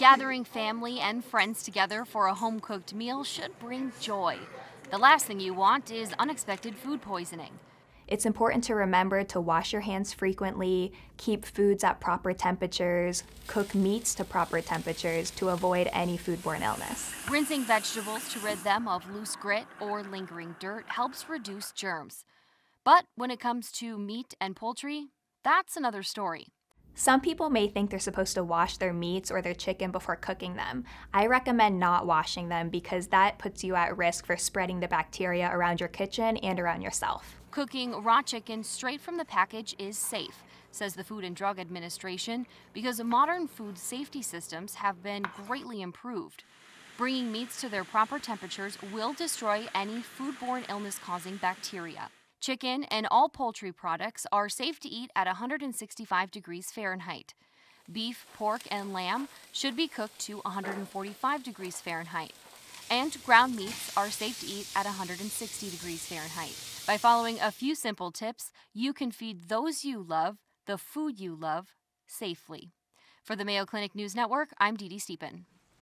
Gathering family and friends together for a home-cooked meal should bring joy. The last thing you want is unexpected food poisoning. It's important to remember to wash your hands frequently, keep foods at proper temperatures, cook meats to proper temperatures to avoid any foodborne illness. Rinsing vegetables to rid them of loose grit or lingering dirt helps reduce germs. But when it comes to meat and poultry, that's another story. Some people may think they're supposed to wash their meats or their chicken before cooking them. I recommend not washing them because that puts you at risk for spreading the bacteria around your kitchen and around yourself. Cooking raw chicken straight from the package is safe, says the Food and Drug Administration, because modern food safety systems have been greatly improved. Bringing meats to their proper temperatures will destroy any foodborne illness-causing bacteria. Chicken and all poultry products are safe to eat at 165 degrees Fahrenheit. Beef, pork, and lamb should be cooked to 145 degrees Fahrenheit. And ground meats are safe to eat at 160 degrees Fahrenheit. By following a few simple tips, you can feed those you love the food you love safely. For the Mayo Clinic News Network, I'm Dee Dee Stephen.